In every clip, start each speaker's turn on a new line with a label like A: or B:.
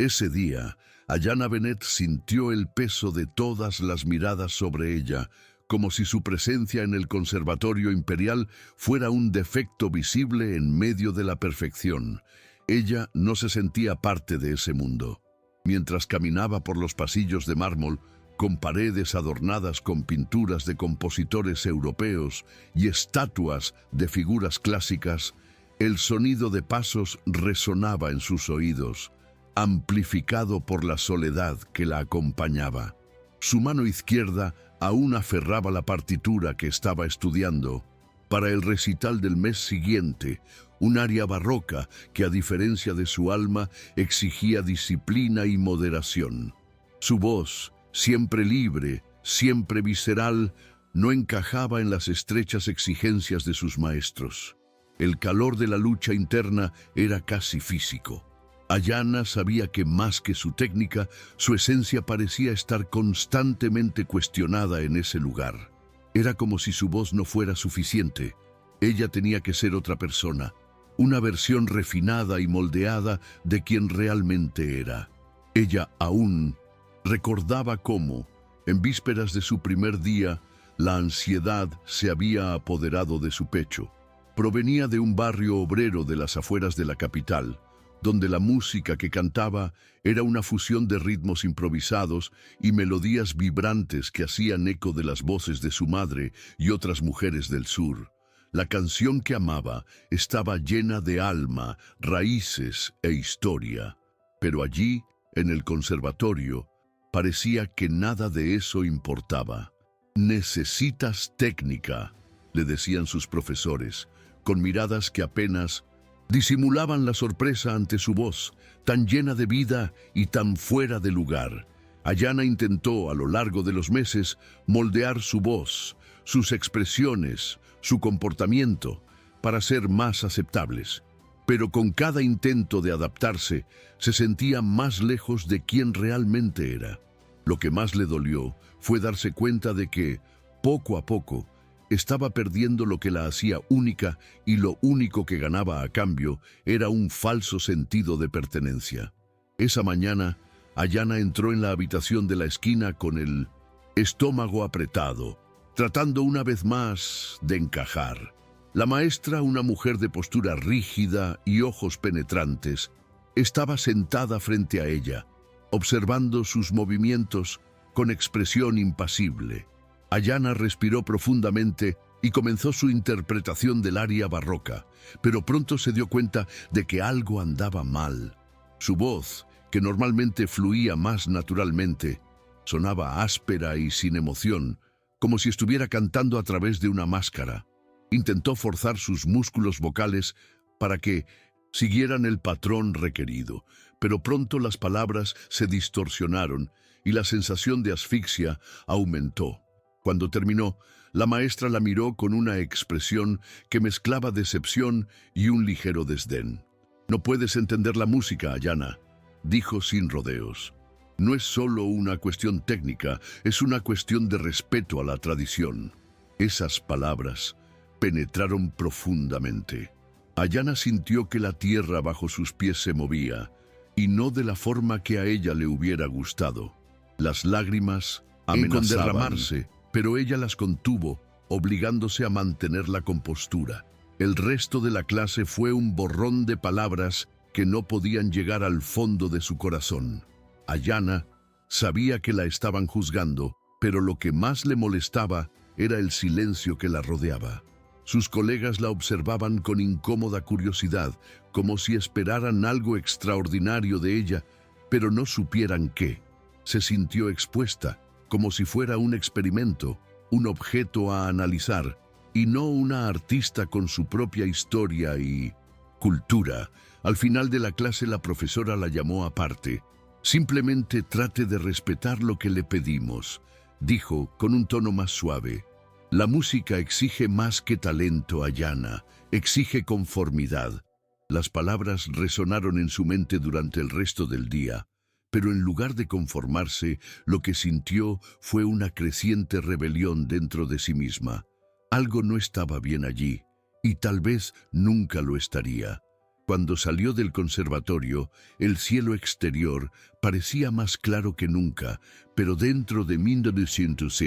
A: Ese día, Ayana Benet sintió el peso de todas las miradas sobre ella, como si su presencia en el Conservatorio Imperial fuera un defecto visible en medio de la perfección. Ella no se sentía parte de ese mundo. Mientras caminaba por los pasillos de mármol, con paredes adornadas con pinturas de compositores europeos y estatuas de figuras clásicas, el sonido de pasos resonaba en sus oídos, amplificado por la soledad que la acompañaba. Su mano izquierda aún aferraba la partitura que estaba estudiando para el recital del mes siguiente, un aria barroca que, a diferencia de su alma, exigía disciplina y moderación. Su voz, siempre libre, siempre visceral, no encajaba en las estrechas exigencias de sus maestros. El calor de la lucha interna era casi físico. Ayana sabía que más que su técnica, su esencia parecía estar constantemente cuestionada en ese lugar. Era como si su voz no fuera suficiente. Ella tenía que ser otra persona, una versión refinada y moldeada de quien realmente era. Ella aún recordaba cómo, en vísperas de su primer día, la ansiedad se había apoderado de su pecho. Provenía de un barrio obrero de las afueras de la capital, donde la música que cantaba era una fusión de ritmos improvisados y melodías vibrantes que hacían eco de las voces de su madre y otras mujeres del sur. La canción que amaba estaba llena de alma, raíces e historia. Pero allí, en el conservatorio, parecía que nada de eso importaba. «Necesitas técnica», le decían sus profesores, con miradas que apenas disimulaban la sorpresa ante su voz, tan llena de vida y tan fuera de lugar. Ayana intentó, a lo largo de los meses, moldear su voz, sus expresiones, su comportamiento, para ser más aceptables. Pero con cada intento de adaptarse, se sentía más lejos de quien realmente era. Lo que más le dolió fue darse cuenta de que, poco a poco, estaba perdiendo lo que la hacía única y lo único que ganaba a cambio era un falso sentido de pertenencia. Esa mañana, Ayana entró en la habitación de la esquina con el estómago apretado, tratando una vez más de encajar. La maestra, una mujer de postura rígida y ojos penetrantes, estaba sentada frente a ella, observando sus movimientos con expresión impasible. Ayana respiró profundamente y comenzó su interpretación del aria barroca, pero pronto se dio cuenta de que algo andaba mal. Su voz, que normalmente fluía más naturalmente, sonaba áspera y sin emoción, como si estuviera cantando a través de una máscara. Intentó forzar sus músculos vocales para que siguieran el patrón requerido, pero pronto las palabras se distorsionaron y la sensación de asfixia aumentó. Cuando terminó, la maestra la miró con una expresión que mezclaba decepción y un ligero desdén. «No puedes entender la música, Ayana», dijo sin rodeos. «No es solo una cuestión técnica, es una cuestión de respeto a la tradición». Esas palabras penetraron profundamente. Ayana sintió que la tierra bajo sus pies se movía, y no de la forma que a ella le hubiera gustado. Las lágrimas amenazaban con derramarse, pero ella las contuvo, obligándose a mantener la compostura. El resto de la clase fue un borrón de palabras que no podían llegar al fondo de su corazón. Ayana sabía que la estaban juzgando, pero lo que más le molestaba era el silencio que la rodeaba. Sus colegas la observaban con incómoda curiosidad, como si esperaran algo extraordinario de ella, pero no supieran qué. Se sintió expuesta, como si fuera un experimento, un objeto a analizar, y no una artista con su propia historia y cultura. Al final de la clase la profesora la llamó aparte. «Simplemente trate de respetar lo que le pedimos», dijo con un tono más suave. «La música exige más que talento, Ayana, exige conformidad». Las palabras resonaron en su mente durante el resto del día. Pero en lugar de conformarse, lo que sintió fue una creciente rebelión dentro de sí misma. Algo no estaba bien allí, y tal vez nunca lo estaría. Cuando salió del conservatorio, el cielo exterior parecía más claro que nunca, pero dentro de 1900,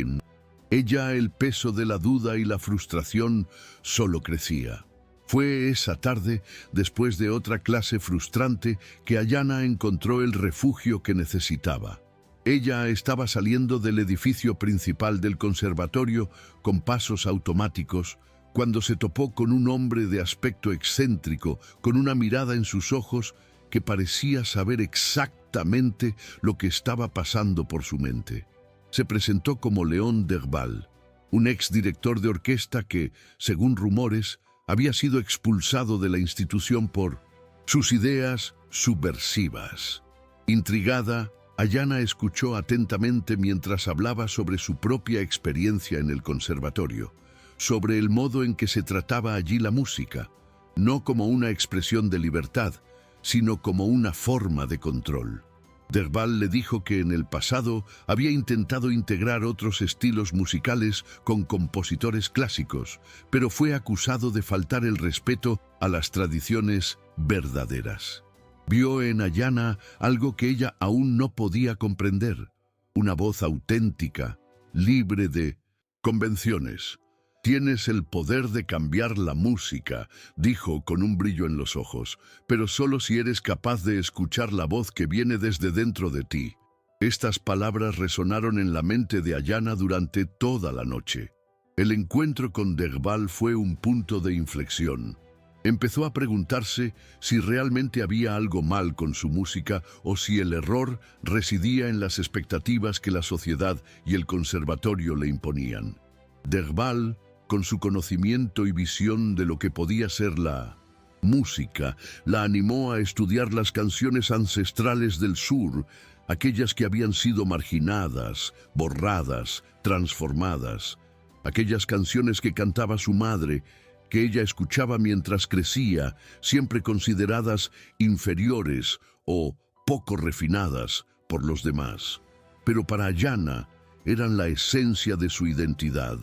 A: ella, el peso de la duda y la frustración solo crecía. Fue esa tarde, después de otra clase frustrante, que Ayana encontró el refugio que necesitaba. Ella estaba saliendo del edificio principal del conservatorio con pasos automáticos, cuando se topó con un hombre de aspecto excéntrico, con una mirada en sus ojos que parecía saber exactamente lo que estaba pasando por su mente. Se presentó como Léon Derval, un exdirector de orquesta que, según rumores, había sido expulsado de la institución por sus ideas subversivas. Intrigada, Ayana escuchó atentamente mientras hablaba sobre su propia experiencia en el conservatorio, sobre el modo en que se trataba allí la música, no como una expresión de libertad, sino como una forma de control. Derval le dijo que en el pasado había intentado integrar otros estilos musicales con compositores clásicos, pero fue acusado de faltar el respeto a las tradiciones verdaderas. Vio en Ayana algo que ella aún no podía comprender, una voz auténtica, libre de convenciones. «Tienes el poder de cambiar la música», dijo con un brillo en los ojos, «pero solo si eres capaz de escuchar la voz que viene desde dentro de ti». Estas palabras resonaron en la mente de Ayana durante toda la noche. El encuentro con Derval fue un punto de inflexión. Empezó a preguntarse si realmente había algo mal con su música o si el error residía en las expectativas que la sociedad y el conservatorio le imponían. Derval, con su conocimiento y visión de lo que podía ser la música, la animó a estudiar las canciones ancestrales del sur, aquellas que habían sido marginadas, borradas, transformadas, aquellas canciones que cantaba su madre, que ella escuchaba mientras crecía, siempre consideradas inferiores o poco refinadas por los demás. Pero para Ayana eran la esencia de su identidad.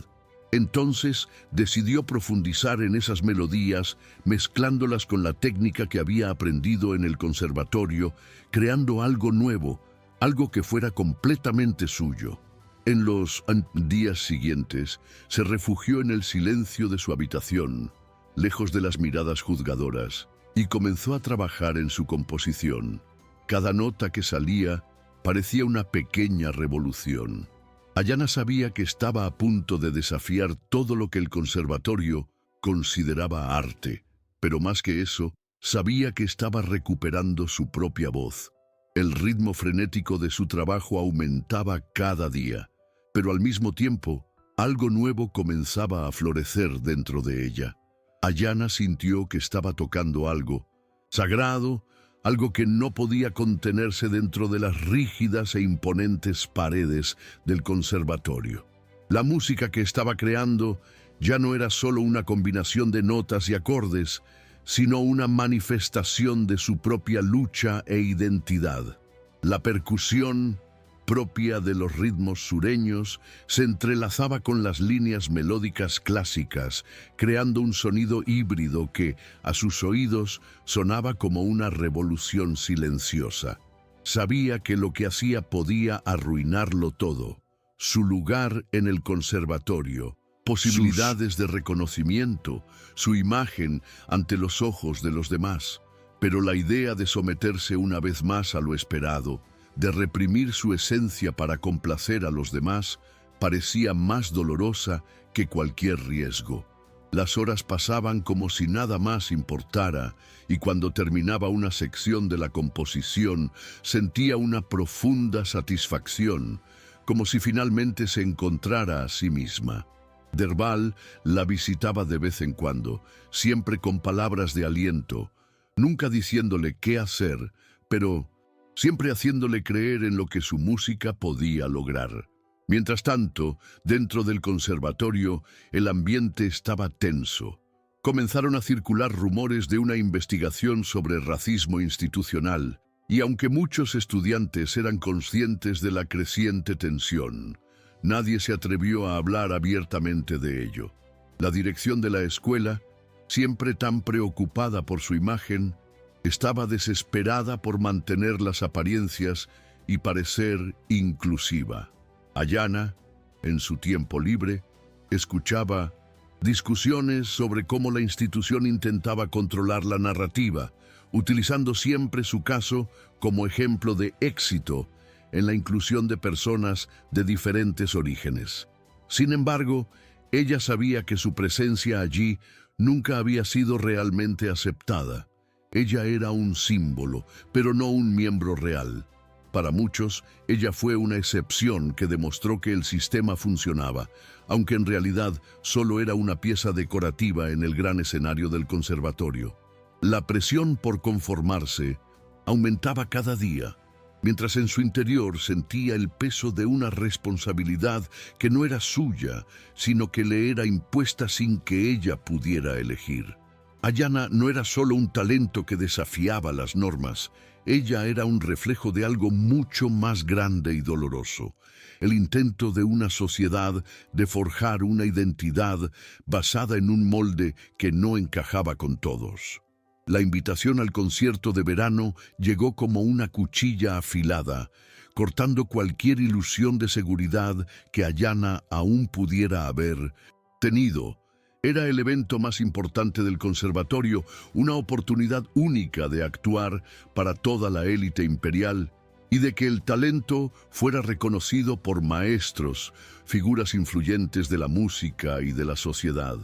A: Entonces decidió profundizar en esas melodías, mezclándolas con la técnica que había aprendido en el conservatorio, creando algo nuevo, algo que fuera completamente suyo. En los días siguientes, se refugió en el silencio de su habitación, lejos de las miradas juzgadoras, y comenzó a trabajar en su composición. Cada nota que salía parecía una pequeña revolución. Ayana sabía que estaba a punto de desafiar todo lo que el conservatorio consideraba arte, pero más que eso, sabía que estaba recuperando su propia voz. El ritmo frenético de su trabajo aumentaba cada día, pero al mismo tiempo, algo nuevo comenzaba a florecer dentro de ella. Ayana sintió que estaba tocando algo sagrado, algo que no podía contenerse dentro de las rígidas e imponentes paredes del conservatorio. La música que estaba creando ya no era solo una combinación de notas y acordes, sino una manifestación de su propia lucha e identidad. La percusión, propia de los ritmos sureños, se entrelazaba con las líneas melódicas clásicas, creando un sonido híbrido que, a sus oídos, sonaba como una revolución silenciosa. Sabía que lo que hacía podía arruinarlo todo: su lugar en el conservatorio, posibilidades de reconocimiento, su imagen ante los ojos de los demás. Pero la idea de someterse una vez más a lo esperado, de reprimir su esencia para complacer a los demás, parecía más dolorosa que cualquier riesgo. Las horas pasaban como si nada más importara, y cuando terminaba una sección de la composición, sentía una profunda satisfacción, como si finalmente se encontrara a sí misma. Derval la visitaba de vez en cuando, siempre con palabras de aliento, nunca diciéndole qué hacer, pero siempre haciéndole creer en lo que su música podía lograr. Mientras tanto, dentro del conservatorio, el ambiente estaba tenso. Comenzaron a circular rumores de una investigación sobre racismo institucional, y aunque muchos estudiantes eran conscientes de la creciente tensión, nadie se atrevió a hablar abiertamente de ello. La dirección de la escuela, siempre tan preocupada por su imagen, Estaba desesperada por mantener las apariencias y parecer inclusiva. Ayana, en su tiempo libre, escuchaba discusiones sobre cómo la institución intentaba controlar la narrativa, utilizando siempre su caso como ejemplo de éxito en la inclusión de personas de diferentes orígenes. Sin embargo, ella sabía que su presencia allí nunca había sido realmente aceptada. Ella era un símbolo, pero no un miembro real. Para muchos, ella fue una excepción que demostró que el sistema funcionaba, aunque en realidad solo era una pieza decorativa en el gran escenario del conservatorio. La presión por conformarse aumentaba cada día, mientras en su interior sentía el peso de una responsabilidad que no era suya, sino que le era impuesta sin que ella pudiera elegir. Ayana no era solo un talento que desafiaba las normas, ella era un reflejo de algo mucho más grande y doloroso, el intento de una sociedad de forjar una identidad basada en un molde que no encajaba con todos. La invitación al concierto de verano llegó como una cuchilla afilada, cortando cualquier ilusión de seguridad que Ayana aún pudiera haber tenido. Era el evento más importante del conservatorio, una oportunidad única de actuar para toda la élite imperial y de que el talento fuera reconocido por maestros, figuras influyentes de la música y de la sociedad.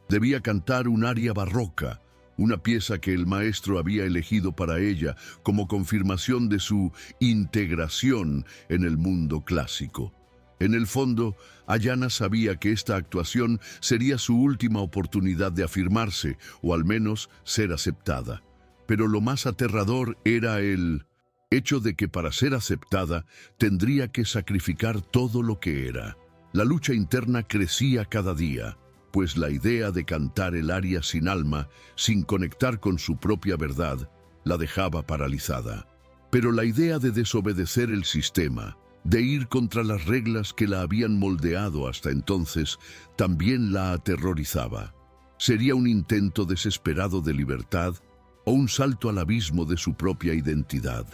A: Debía cantar un aria barroca, una pieza que el maestro había elegido para ella como confirmación de su integración en el mundo clásico. En el fondo, Ayana sabía que esta actuación sería su última oportunidad de afirmarse, o al menos ser aceptada. Pero lo más aterrador era el hecho de que para ser aceptada tendría que sacrificar todo lo que era. La lucha interna crecía cada día, pues la idea de cantar el aria sin alma, sin conectar con su propia verdad, la dejaba paralizada. Pero la idea de desobedecer el sistema, de ir contra las reglas que la habían moldeado hasta entonces, también la aterrorizaba. ¿Sería un intento desesperado de libertad o un salto al abismo de su propia identidad?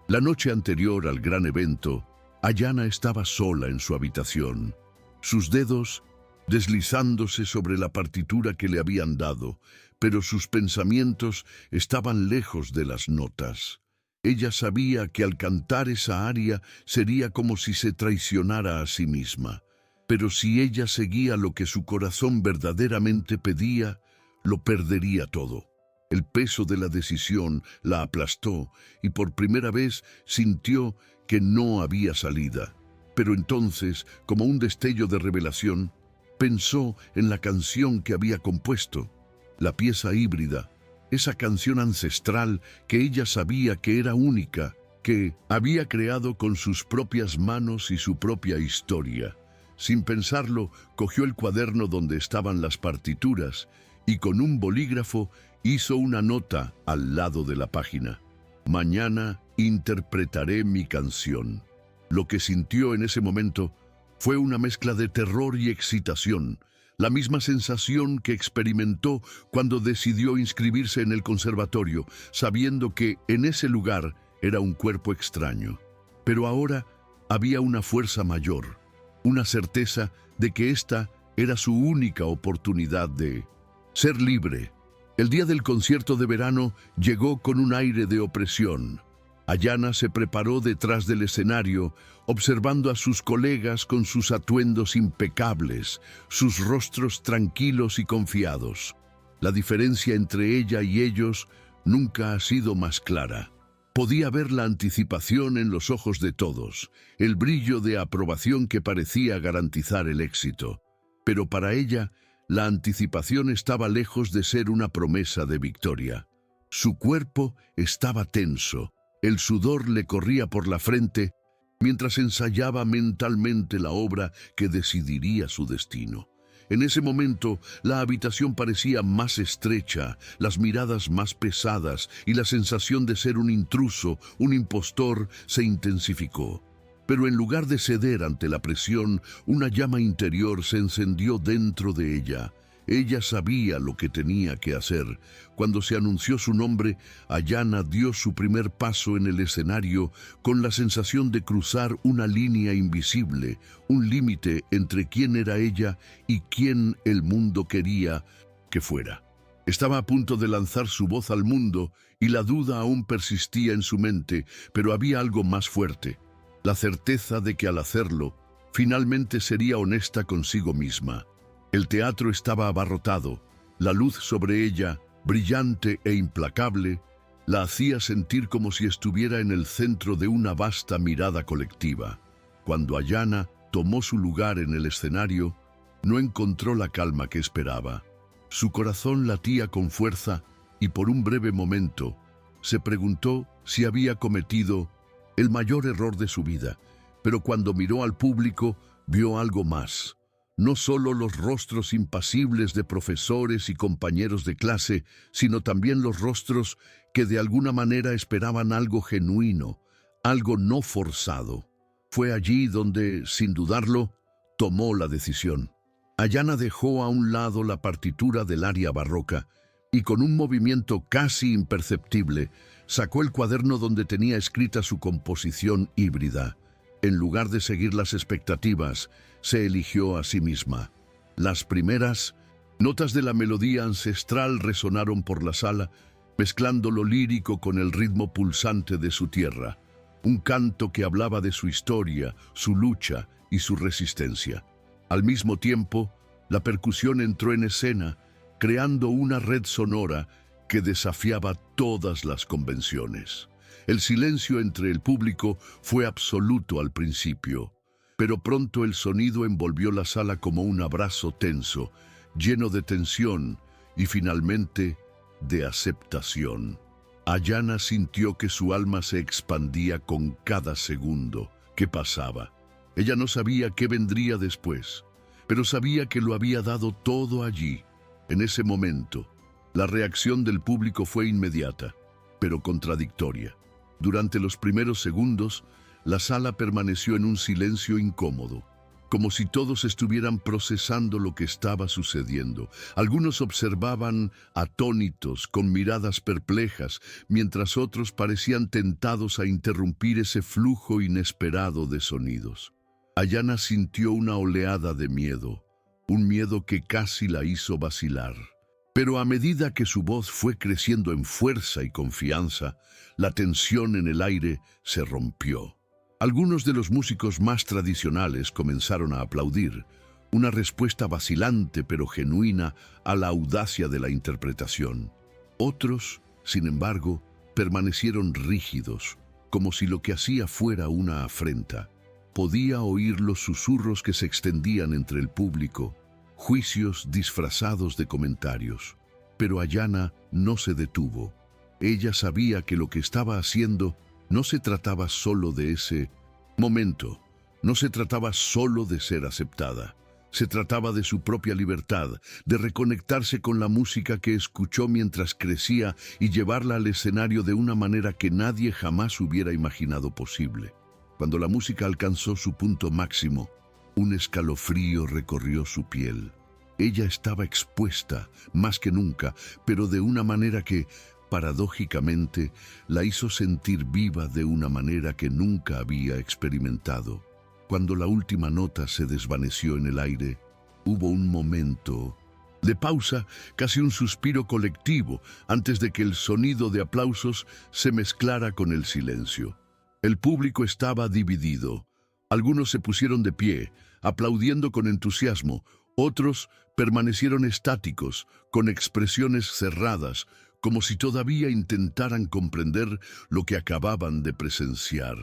A: La noche anterior al gran evento, Ayana estaba sola en su habitación, sus dedos deslizándose sobre la partitura que le habían dado, pero sus pensamientos estaban lejos de las notas. Ella sabía que al cantar esa aria sería como si se traicionara a sí misma. Pero si ella seguía lo que su corazón verdaderamente pedía, lo perdería todo. El peso de la decisión la aplastó y por primera vez sintió que no había salida. Pero entonces, como un destello de revelación, pensó en la canción que había compuesto, la pieza híbrida, esa canción ancestral que ella sabía que era única, que había creado con sus propias manos y su propia historia. Sin pensarlo, cogió el cuaderno donde estaban las partituras y con un bolígrafo hizo una nota al lado de la página. Mañana interpretaré mi canción. Lo que sintió en ese momento fue una mezcla de terror y excitación, la misma sensación que experimentó cuando decidió inscribirse en el conservatorio, sabiendo que en ese lugar era un cuerpo extraño. Pero ahora había una fuerza mayor, una certeza de que esta era su única oportunidad de ser libre. El día del concierto de verano llegó con un aire de opresión. Ayana se preparó detrás del escenario, observando a sus colegas con sus atuendos impecables, sus rostros tranquilos y confiados. La diferencia entre ella y ellos nunca ha sido más clara. Podía ver la anticipación en los ojos de todos, el brillo de aprobación que parecía garantizar el éxito. Pero para ella, la anticipación estaba lejos de ser una promesa de victoria. Su cuerpo estaba tenso. El sudor le corría por la frente mientras ensayaba mentalmente la obra que decidiría su destino. En ese momento, la habitación parecía más estrecha, las miradas más pesadas y la sensación de ser un intruso, un impostor, se intensificó. Pero en lugar de ceder ante la presión, una llama interior se encendió dentro de ella. Ella sabía lo que tenía que hacer. Cuando se anunció su nombre, Ayana dio su primer paso en el escenario con la sensación de cruzar una línea invisible, un límite entre quién era ella y quién el mundo quería que fuera. Estaba a punto de lanzar su voz al mundo y la duda aún persistía en su mente, pero había algo más fuerte, la certeza de que al hacerlo, finalmente sería honesta consigo misma. El teatro estaba abarrotado, la luz sobre ella, brillante e implacable, la hacía sentir como si estuviera en el centro de una vasta mirada colectiva. Cuando Ayana tomó su lugar en el escenario, no encontró la calma que esperaba. Su corazón latía con fuerza y por un breve momento se preguntó si había cometido el mayor error de su vida, pero cuando miró al público vio algo más. No solo los rostros impasibles de profesores y compañeros de clase, sino también los rostros que de alguna manera esperaban algo genuino, algo no forzado. Fue allí donde, sin dudarlo, tomó la decisión. Ayana dejó a un lado la partitura del aria barroca y con un movimiento casi imperceptible sacó el cuaderno donde tenía escrita su composición híbrida. En lugar de seguir las expectativas, se eligió a sí misma. Las primeras notas de la melodía ancestral resonaron por la sala, mezclando lo lírico con el ritmo pulsante de su tierra. Un canto que hablaba de su historia, su lucha y su resistencia. Al mismo tiempo, la percusión entró en escena, creando una red sonora que desafiaba todas las convenciones. El silencio entre el público fue absoluto al principio, pero pronto el sonido envolvió la sala como un abrazo tenso, lleno de tensión y finalmente de aceptación. Ayana sintió que su alma se expandía con cada segundo que pasaba. Ella no sabía qué vendría después, pero sabía que lo había dado todo allí, en ese momento. La reacción del público fue inmediata, pero contradictoria. Durante los primeros segundos, la sala permaneció en un silencio incómodo, como si todos estuvieran procesando lo que estaba sucediendo. Algunos observaban atónitos, con miradas perplejas, mientras otros parecían tentados a interrumpir ese flujo inesperado de sonidos. Ayana sintió una oleada de miedo, un miedo que casi la hizo vacilar. Pero a medida que su voz fue creciendo en fuerza y confianza, la tensión en el aire se rompió. Algunos de los músicos más tradicionales comenzaron a aplaudir, una respuesta vacilante pero genuina a la audacia de la interpretación. Otros, sin embargo, permanecieron rígidos, como si lo que hacía fuera una afrenta. Podía oír los susurros que se extendían entre el público, juicios disfrazados de comentarios. Pero Ayana no se detuvo. Ella sabía que lo que estaba haciendo no se trataba solo de ese momento, no se trataba solo de ser aceptada. Se trataba de su propia libertad, de reconectarse con la música que escuchó mientras crecía y llevarla al escenario de una manera que nadie jamás hubiera imaginado posible. Cuando la música alcanzó su punto máximo, un escalofrío recorrió su piel. Ella estaba expuesta, más que nunca, pero de una manera que, paradójicamente, la hizo sentir viva de una manera que nunca había experimentado. Cuando la última nota se desvaneció en el aire, hubo un momento de pausa, casi un suspiro colectivo, antes de que el sonido de aplausos se mezclara con el silencio. El público estaba dividido. Algunos se pusieron de pie, aplaudiendo con entusiasmo. Otros permanecieron estáticos, con expresiones cerradas, como si todavía intentaran comprender lo que acababan de presenciar.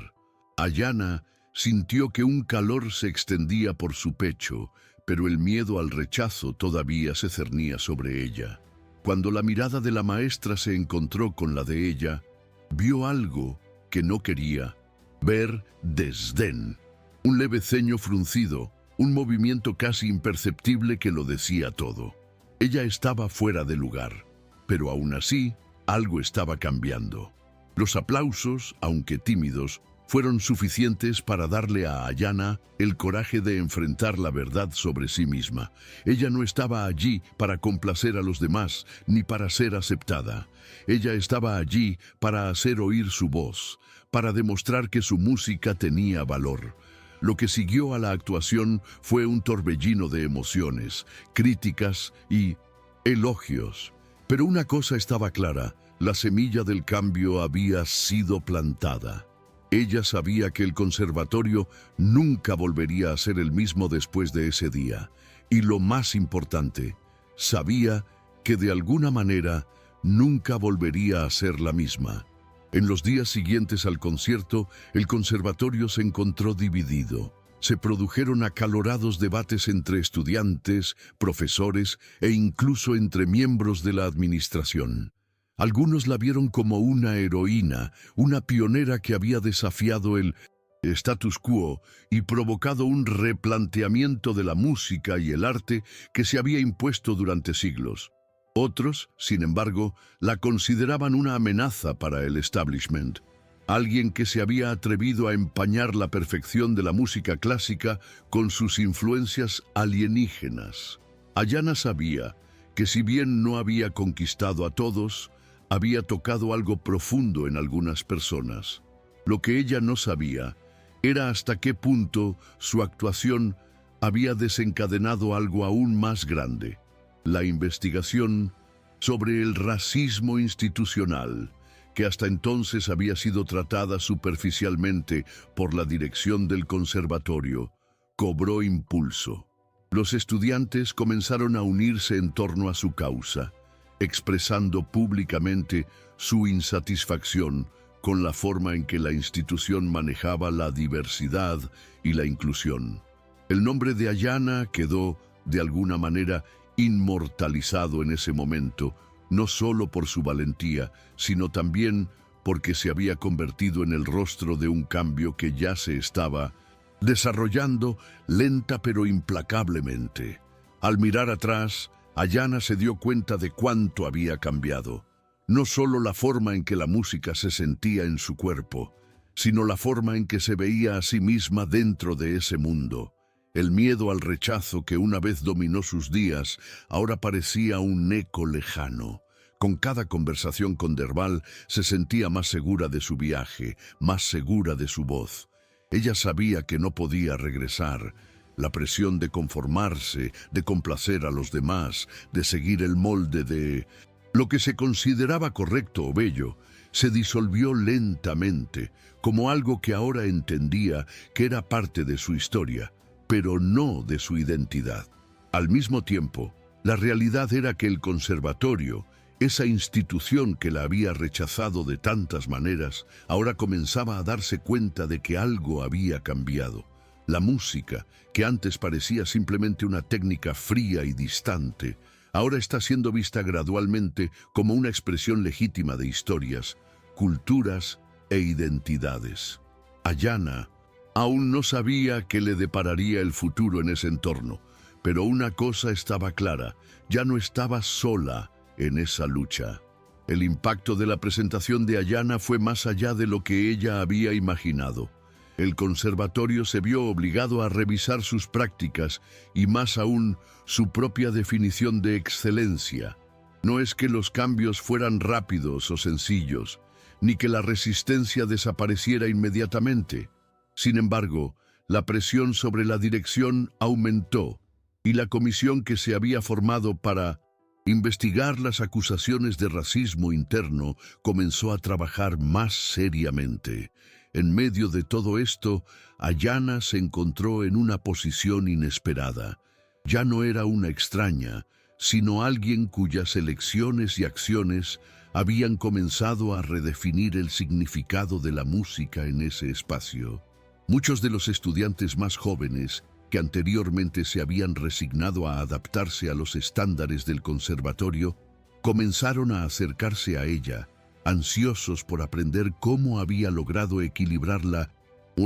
A: Ayana sintió que un calor se extendía por su pecho, pero el miedo al rechazo todavía se cernía sobre ella. Cuando la mirada de la maestra se encontró con la de ella, vio algo que no quería ver: desdén. Un leve ceño fruncido, un movimiento casi imperceptible que lo decía todo. Ella estaba fuera de lugar, pero aún así, algo estaba cambiando. Los aplausos, aunque tímidos, fueron suficientes para darle a Ayana el coraje de enfrentar la verdad sobre sí misma. Ella no estaba allí para complacer a los demás ni para ser aceptada. Ella estaba allí para hacer oír su voz, para demostrar que su música tenía valor. Lo que siguió a la actuación fue un torbellino de emociones, críticas y elogios. Pero una cosa estaba clara: la semilla del cambio había sido plantada. Ella sabía que el conservatorio nunca volvería a ser el mismo después de ese día. Y lo más importante, sabía que de alguna manera nunca volvería a ser la misma. En los días siguientes al concierto, el conservatorio se encontró dividido. Se produjeron acalorados debates entre estudiantes, profesores e incluso entre miembros de la administración. Algunos la vieron como una heroína, una pionera que había desafiado el status quo y provocado un replanteamiento de la música y el arte que se había impuesto durante siglos. Otros, sin embargo, la consideraban una amenaza para el establishment. Alguien que se había atrevido a empañar la perfección de la música clásica con sus influencias alienígenas. Ayana sabía que si bien no había conquistado a todos, había tocado algo profundo en algunas personas. Lo que ella no sabía era hasta qué punto su actuación había desencadenado algo aún más grande: la investigación sobre el racismo institucional, que hasta entonces había sido tratada superficialmente por la dirección del conservatorio, cobró impulso. Los estudiantes comenzaron a unirse en torno a su causa, expresando públicamente su insatisfacción con la forma en que la institución manejaba la diversidad y la inclusión. El nombre de Ayana quedó, de alguna manera, inmortalizado en ese momento, no solo por su valentía, sino también porque se había convertido en el rostro de un cambio que ya se estaba desarrollando lenta pero implacablemente. Al mirar atrás, Ayana se dio cuenta de cuánto había cambiado. No solo la forma en que la música se sentía en su cuerpo, sino la forma en que se veía a sí misma dentro de ese mundo. El miedo al rechazo que una vez dominó sus días ahora parecía un eco lejano. Con cada conversación con Derval se sentía más segura de su viaje, más segura de su voz. Ella sabía que no podía regresar. La presión de conformarse, de complacer a los demás, de seguir el molde de lo que se consideraba correcto o bello, se disolvió lentamente, como algo que ahora entendía que era parte de su historia, pero no de su identidad. Al mismo tiempo, la realidad era que el conservatorio, esa institución que la había rechazado de tantas maneras, ahora comenzaba a darse cuenta de que algo había cambiado. La música, que antes parecía simplemente una técnica fría y distante, ahora está siendo vista gradualmente como una expresión legítima de historias, culturas e identidades. Ayana aún no sabía qué le depararía el futuro en ese entorno, pero una cosa estaba clara: ya no estaba sola en esa lucha. El impacto de la presentación de Ayana fue más allá de lo que ella había imaginado. El conservatorio se vio obligado a revisar sus prácticas y, más aún, su propia definición de excelencia. No es que los cambios fueran rápidos o sencillos, ni que la resistencia desapareciera inmediatamente. Sin embargo, la presión sobre la dirección aumentó, y la comisión que se había formado para investigar las acusaciones de racismo interno comenzó a trabajar más seriamente. En medio de todo esto, Ayana se encontró en una posición inesperada. Ya no era una extraña, sino alguien cuyas elecciones y acciones habían comenzado a redefinir el significado de la música en ese espacio. Muchos de los estudiantes más jóvenes, que anteriormente se habían resignado a adaptarse a los estándares del conservatorio, comenzaron a acercarse a ella, ansiosos por aprender cómo había logrado equilibrar la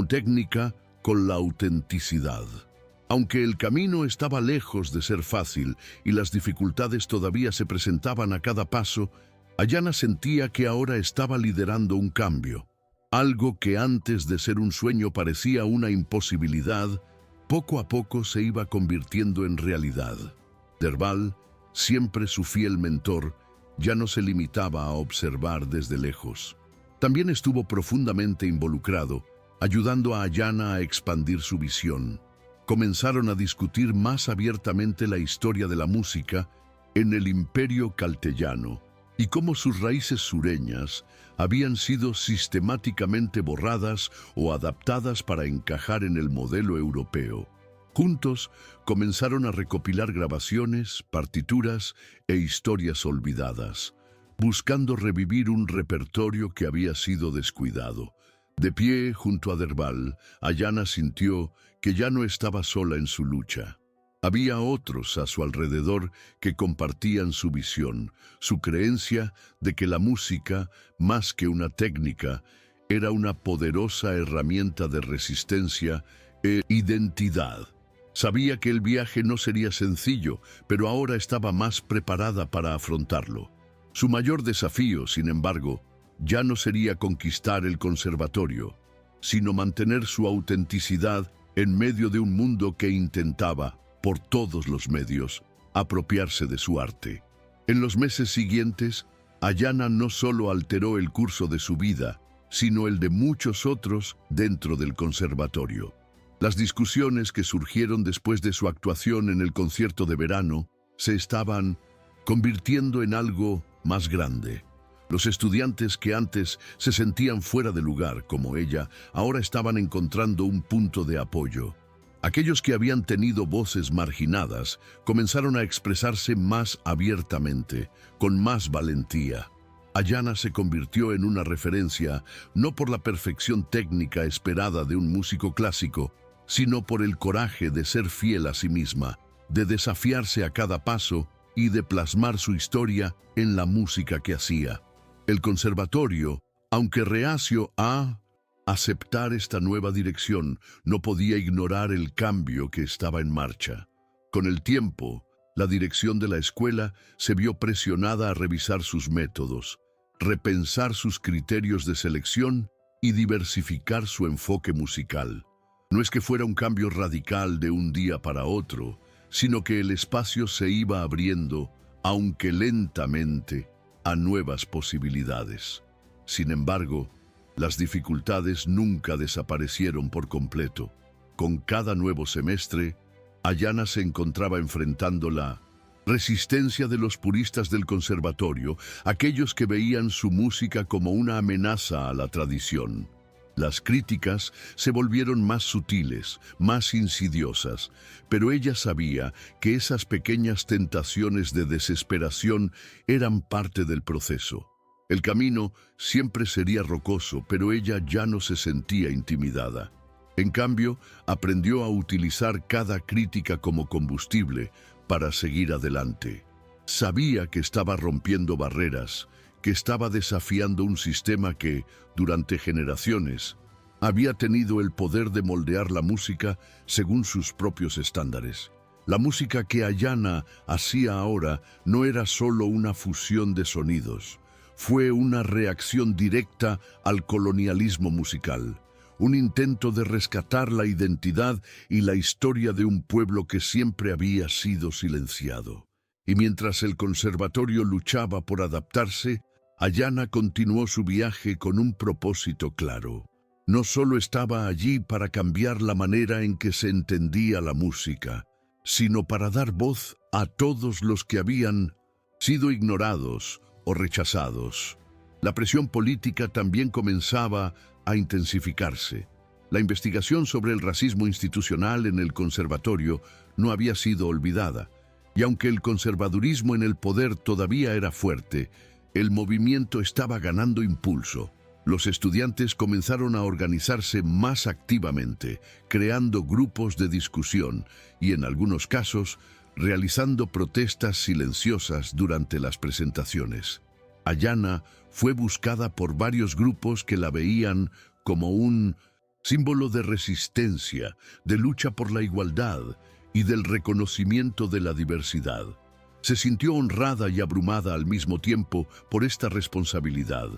A: técnica con la autenticidad. Aunque el camino estaba lejos de ser fácil y las dificultades todavía se presentaban a cada paso, Ayana sentía que ahora estaba liderando un cambio. Algo que antes de ser un sueño parecía una imposibilidad, poco a poco se iba convirtiendo en realidad. Derval, siempre su fiel mentor, ya no se limitaba a observar desde lejos. También estuvo profundamente involucrado, ayudando a Ayana a expandir su visión. Comenzaron a discutir más abiertamente la historia de la música en el Imperio Caltellano y cómo sus raíces sureñas habían sido sistemáticamente borradas o adaptadas para encajar en el modelo europeo. Juntos comenzaron a recopilar grabaciones, partituras e historias olvidadas, buscando revivir un repertorio que había sido descuidado. De pie junto a Derval, Ayana sintió que ya no estaba sola en su lucha. Había otros a su alrededor que compartían su visión, su creencia de que la música, más que una técnica, era una poderosa herramienta de resistencia e identidad. Sabía que el viaje no sería sencillo, pero ahora estaba más preparada para afrontarlo. Su mayor desafío, sin embargo, ya no sería conquistar el conservatorio, sino mantener su autenticidad en medio de un mundo que intentaba, por todos los medios, apropiarse de su arte. En los meses siguientes, Ayana no solo alteró el curso de su vida, sino el de muchos otros dentro del conservatorio. Las discusiones que surgieron después de su actuación en el concierto de verano se estaban convirtiendo en algo más grande. Los estudiantes que antes se sentían fuera de lugar, como ella, ahora estaban encontrando un punto de apoyo. Aquellos que habían tenido voces marginadas comenzaron a expresarse más abiertamente, con más valentía. Ayana se convirtió en una referencia no por la perfección técnica esperada de un músico clásico, sino por el coraje de ser fiel a sí misma, de desafiarse a cada paso y de plasmar su historia en la música que hacía. El conservatorio, aunque reacio a aceptar esta nueva dirección, no podía ignorar el cambio que estaba en marcha. Con el tiempo, la dirección de la escuela se vio presionada a revisar sus métodos, repensar sus criterios de selección y diversificar su enfoque musical. No es que fuera un cambio radical de un día para otro, sino que el espacio se iba abriendo, aunque lentamente, a nuevas posibilidades. Sin embargo, las dificultades nunca desaparecieron por completo. Con cada nuevo semestre, Ayana se encontraba enfrentando la resistencia de los puristas del conservatorio, aquellos que veían su música como una amenaza a la tradición. Las críticas se volvieron más sutiles, más insidiosas, pero ella sabía que esas pequeñas tentaciones de desesperación eran parte del proceso. El camino siempre sería rocoso, pero ella ya no se sentía intimidada. En cambio, aprendió a utilizar cada crítica como combustible para seguir adelante. Sabía que estaba rompiendo barreras, que estaba desafiando un sistema que, durante generaciones, había tenido el poder de moldear la música según sus propios estándares. La música que Ayana hacía ahora no era solo una fusión de sonidos, fue una reacción directa al colonialismo musical, un intento de rescatar la identidad y la historia de un pueblo que siempre había sido silenciado. Y mientras el conservatorio luchaba por adaptarse, Ayana continuó su viaje con un propósito claro. No solo estaba allí para cambiar la manera en que se entendía la música, sino para dar voz a todos los que habían sido ignorados o rechazados. La presión política también comenzaba a intensificarse. La investigación sobre el racismo institucional en el conservatorio no había sido olvidada, y aunque el conservadurismo en el poder todavía era fuerte, el movimiento estaba ganando impulso. Los estudiantes comenzaron a organizarse más activamente, creando grupos de discusión y, en algunos casos, realizando protestas silenciosas durante las presentaciones. Ayana fue buscada por varios grupos que la veían como un símbolo de resistencia, de lucha por la igualdad y del reconocimiento de la diversidad. Se sintió honrada y abrumada al mismo tiempo por esta responsabilidad.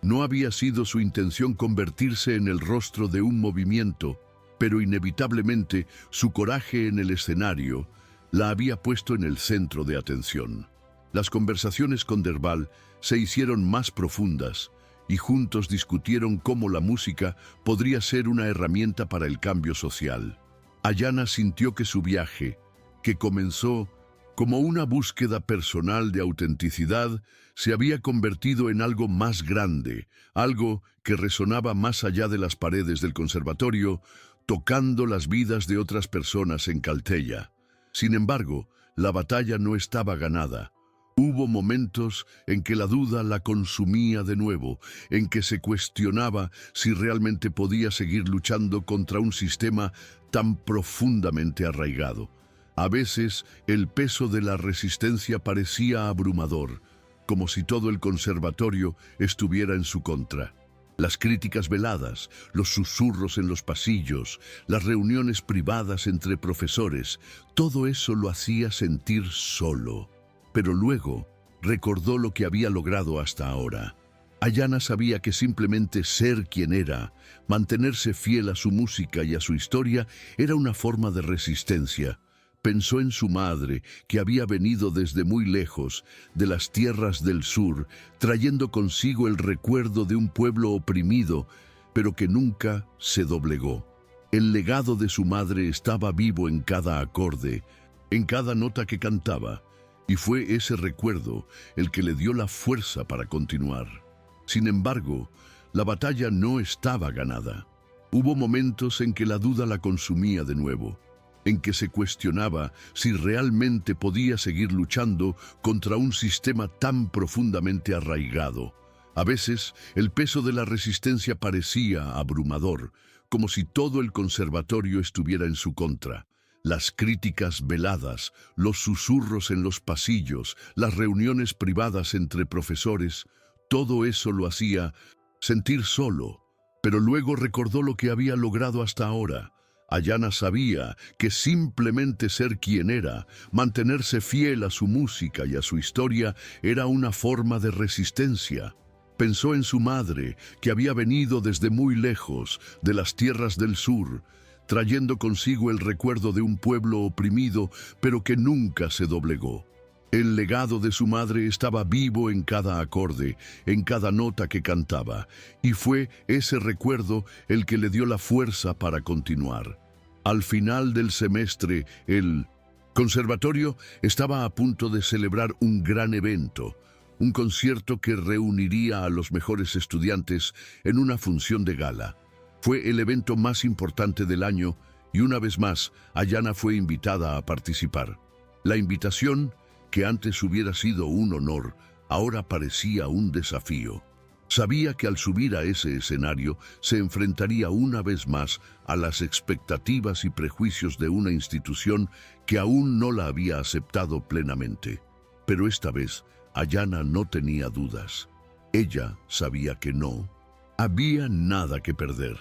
A: No había sido su intención convertirse en el rostro de un movimiento, pero inevitablemente su coraje en el escenario la había puesto en el centro de atención. Las conversaciones con Derval se hicieron más profundas y juntos discutieron cómo la música podría ser una herramienta para el cambio social. Ayana sintió que su viaje, que comenzó como una búsqueda personal de autenticidad, se había convertido en algo más grande, algo que resonaba más allá de las paredes del conservatorio, tocando las vidas de otras personas en Caltella. Sin embargo, la batalla no estaba ganada. Hubo momentos en que la duda la consumía de nuevo, en que se cuestionaba si realmente podía seguir luchando contra un sistema tan profundamente arraigado. A veces, el peso de la resistencia parecía abrumador, como si todo el conservatorio estuviera en su contra. Las críticas veladas, los susurros en los pasillos, las reuniones privadas entre profesores, todo eso lo hacía sentir solo. Pero luego recordó lo que había logrado hasta ahora. Ayana sabía que simplemente ser quien era, mantenerse fiel a su música y a su historia, era una forma de resistencia. Pensó en su madre, que había venido desde muy lejos, de las tierras del sur, trayendo consigo el recuerdo de un pueblo oprimido, pero que nunca se doblegó. El legado de su madre estaba vivo en cada acorde, en cada nota que cantaba, y fue ese recuerdo el que le dio la fuerza para continuar. Sin embargo, la batalla no estaba ganada. Hubo momentos en que la duda la consumía de nuevo, en que se cuestionaba si realmente podía seguir luchando contra un sistema tan profundamente arraigado. A veces, el peso de la resistencia parecía abrumador, como si todo el conservatorio estuviera en su contra. Las críticas veladas, los susurros en los pasillos, las reuniones privadas entre profesores, todo eso lo hacía sentir solo. Pero luego recordó lo que había logrado hasta ahora. Ayana sabía que simplemente ser quien era, mantenerse fiel a su música y a su historia, era una forma de resistencia. Pensó en su madre, que había venido desde muy lejos, de las tierras del sur, trayendo consigo el recuerdo de un pueblo oprimido, pero que nunca se doblegó. El legado de su madre estaba vivo en cada acorde, en cada nota que cantaba, y fue ese recuerdo el que le dio la fuerza para continuar. Al final del semestre, el conservatorio estaba a punto de celebrar un gran evento, un concierto que reuniría a los mejores estudiantes en una función de gala. Fue el evento más importante del año y una vez más, Ayana fue invitada a participar. La invitación, que antes hubiera sido un honor, ahora parecía un desafío. Sabía que al subir a ese escenario se enfrentaría una vez más a las expectativas y prejuicios de una institución que aún no la había aceptado plenamente. Pero esta vez, Ayana no tenía dudas. Ella sabía que no había nada que perder.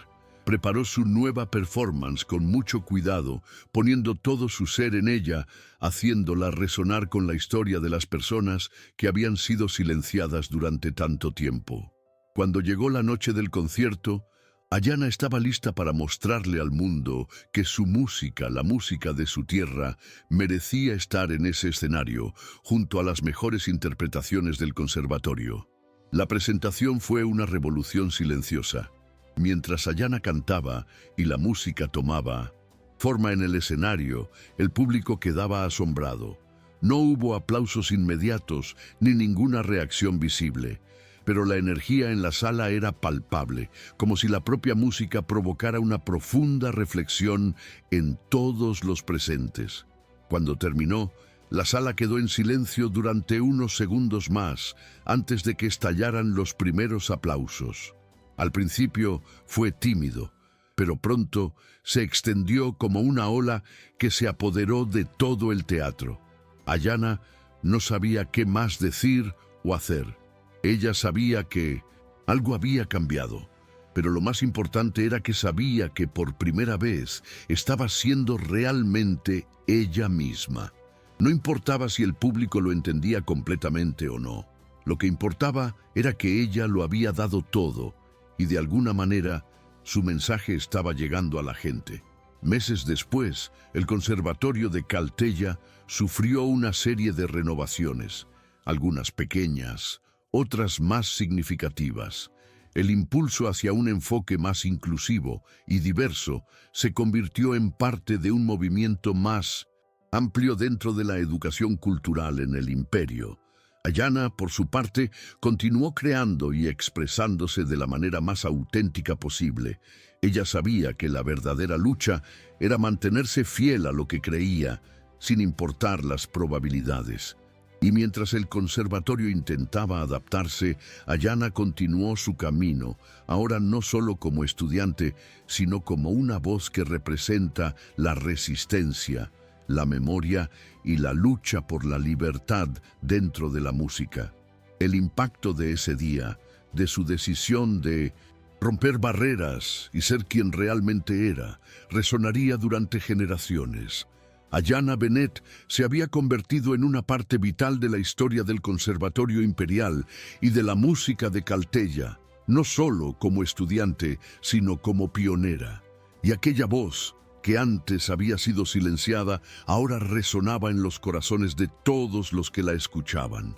A: Preparó su nueva performance con mucho cuidado, poniendo todo su ser en ella, haciéndola resonar con la historia de las personas que habían sido silenciadas durante tanto tiempo. Cuando llegó la noche del concierto, Ayana estaba lista para mostrarle al mundo que su música, la música de su tierra, merecía estar en ese escenario, junto a las mejores interpretaciones del conservatorio. La presentación fue una revolución silenciosa. Mientras Ayana cantaba y la música tomaba forma en el escenario, el público quedaba asombrado. No hubo aplausos inmediatos ni ninguna reacción visible, pero la energía en la sala era palpable, como si la propia música provocara una profunda reflexión en todos los presentes. Cuando terminó, la sala quedó en silencio durante unos segundos más, antes de que estallaran los primeros aplausos. Al principio fue tímido, pero pronto se extendió como una ola que se apoderó de todo el teatro. Ayana no sabía qué más decir o hacer. Ella sabía que algo había cambiado, pero lo más importante era que sabía que por primera vez estaba siendo realmente ella misma. No importaba si el público lo entendía completamente o no. Lo que importaba era que ella lo había dado todo y de alguna manera su mensaje estaba llegando a la gente. Meses después, el Conservatorio de Caltella sufrió una serie de renovaciones, algunas pequeñas, otras más significativas. El impulso hacia un enfoque más inclusivo y diverso se convirtió en parte de un movimiento más amplio dentro de la educación cultural en el imperio. Ayana, por su parte, continuó creando y expresándose de la manera más auténtica posible. Ella sabía que la verdadera lucha era mantenerse fiel a lo que creía, sin importar las probabilidades. Y mientras el conservatorio intentaba adaptarse, Ayana continuó su camino, ahora no solo como estudiante, sino como una voz que representa la resistencia, la memoria y la lucha por la libertad dentro de la música. El impacto de ese día, de su decisión de romper barreras y ser quien realmente era, resonaría durante generaciones. Ayana Benet se había convertido en una parte vital de la historia del Conservatorio Imperial y de la música de Caltella, no solo como estudiante, sino como pionera. Y aquella voz, que antes había sido silenciada, ahora resonaba en los corazones de todos los que la escuchaban.